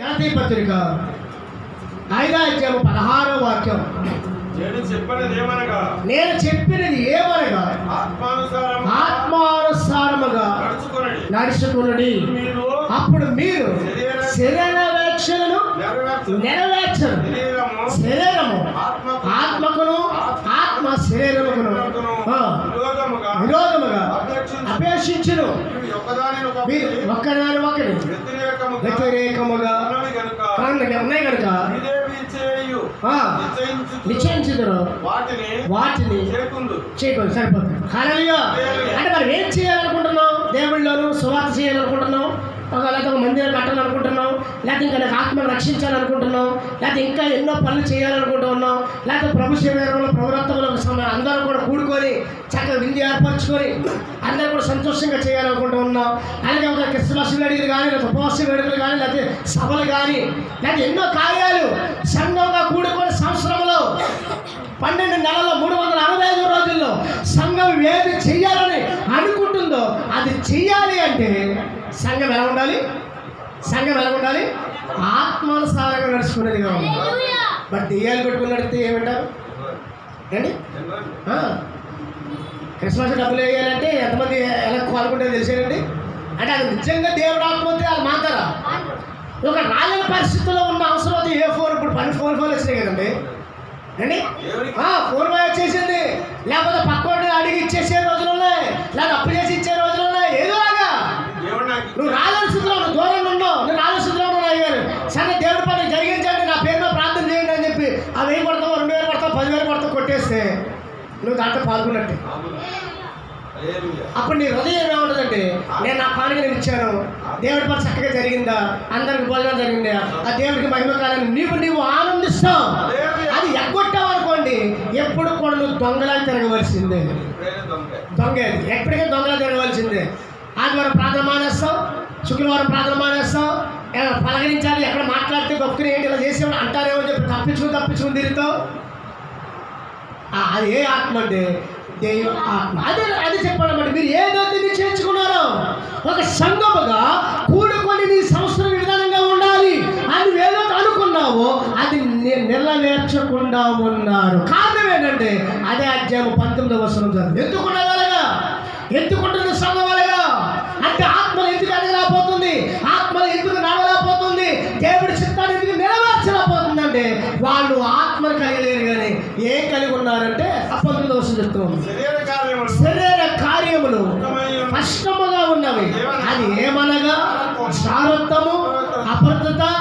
గలతీ పత్రిక 5వ అధ్యాయం 16వ వాక్యం. నేను చెప్పినది ఏమనగా ఆత్మానుసారముగా నడుచుకుని అప్పుడు మీరు శరీరవేక్షలను నెరవేర్చరు. శరీరము ఆత్మకును, ఆత్మ శరీరముకును విరోధముగా అపేక్షించును. మీరు ఒక్కదాని ఒకటి వ్యతిరేకముగా ఉన్నాయి కనుక నిశ్చయించుదురు వాటిని చేయకుండా సరిపోతుంది. హల్లెలూయా. అంటే మనం ఏం చేయాలనుకుంటున్నాం? దేవుళ్ళను సువార్త చేయాలనుకుంటున్నాం, లేకపోతే ఒక మందిరం కట్టాలనుకుంటున్నాం, లేకపోతే ఇంకా నాకు ఆత్మను రక్షించాలనుకుంటున్నాం, లేకపోతే ఇంకా ఎన్నో పనులు చేయాలనుకుంటున్నాం, లేకపోతే ప్రభు సేవలో ప్రవృత్తములకు అందరూ కూడా కూడుకొని చక్కగా విందు ఏర్పరచుకొని అందరూ కూడా సంతోషంగా చేయాలనుకుంటూ ఉన్నాం. అలాగే ఒక క్రిస్మస్ వేడుకలు కానీ, లేకపోతే ఉపవాస వేడుకలు కానీ, లేకపోతే సభలు కానీ, లేకపోతే ఎన్నో కార్యాలు సంఘంగా కూడుకొని సంవత్సరంలో 12 నెలల్లో 365 రోజుల్లో సంఘం ఏది చెయ్యాలని అనుకుంటుందో అది చెయ్యాలి అంటే సంఘం ఎలా ఉండాలి? ఆత్మానుసారంగా నడుచుకునేదిగా ఉండాలి. బట్ దెయ్యాలు పెట్టుకుని నడితే ఏమంటారు అండి? క్రిస్మస్ డబ్బులు వేయాలంటే ఎంతమంది ఎలా కోలుకుంటే తెలిసేనండి? అంటే అది నిజంగా దేవుడు ఆత్మహత్య వాళ్ళు మాతారా? ఒక రాలేని పరిస్థితుల్లో ఉన్న అవసరం అయితే ఏ ఫోన్ ఇప్పుడు 10 ఫోన్ వచ్చినాయి కదండి అండి. ఫోన్ పే వచ్చేసింది, లేకపోతే పక్కోడిని అడిగి ఇచ్చేసే రోజులు ఉన్నాయి, లేకపోతే అప్పు చేసి ఇచ్చే రోజులు ఉన్నాయి. ఏదోలాగా నువ్వు రాలేని స్థితిలో, నువ్వు దూరంగా ఉన్నావు, నువ్వు రాలేని స్థితిలో ఉన్నావు అయ్యారు. సరే దేవుడి పని జరిగించండి, నా పేరులో ప్రార్థన చేయండి అని చెప్పి ఆ 1000 కొడతావు, 2000 కొడతావు, 10,000 కొడతావు కొట్టేస్తే నువ్వు దాంట్లో పాల్గొన్నట్టే. అప్పుడు నీ హృదయం ఏముంటుందంటే, నేను నా పానికి నేను ఇచ్చాను, దేవుడి పని చక్కగా జరిగిందా, అందరికి భోజనం జరిగిందా, ఆ దేవుడికి మహిమకాలని నీవు ఆనందిస్తావు. అది ఎగ్గొట్టావు అనుకోండి, ఎప్పుడు కూడా నువ్వు దొంగలా తిరగవలసిందే. దొంగ ఎప్పటికీ దొంగలా తిరగవలసిందే. ఆదివారం ప్రార్థన మానేస్తావు, శుక్రవారం ప్రార్థన మానేస్తావు, పలకరించాలి, ఎక్కడ మాట్లాడితే గొప్పని ఏంటి ఇలా చేసేవాడు అంటారేమో చెప్పి తప్పించుకుని తిరుగుతావు. అది ఏ ఆత్మ అంటే దైవ ఆత్మ. అది చెప్పాలన్నమాట. మీరు ఏదైతే నిశ్చయించుకున్నారో ఒక సంఘముగా కూడుకొని నీ సంవత్సరం విధానంగా ఉండాలి అని ఏదైతే అనుకున్నావో అది నెరవేర్చకుండా ఉన్నారు. కారణం ఏంటంటే అదే అధ్యాయం 19వ వచనం ఎత్తుకుంటున్న సంఘం వలగా అంటే ఆత్మలు ఎందుకు ఎదగలేకపోతుంది, ఆత్మలు ఎందుకు నడవలేకపోతుంది, దేవుడి చిత్తాన్ని ఎందుకు నెరవేర్చలేకపోతుంది అంటే వాళ్ళు ఆత్మను కలిగలేరు కానీ ఏం కలిగి ఉన్నారంటే 19వ వచనం చెప్తున్నాం, శరీర కార్యములు కష్టముగా ఉన్నవి. అది ఏమనగా జాగ్రత్తము, అపరిత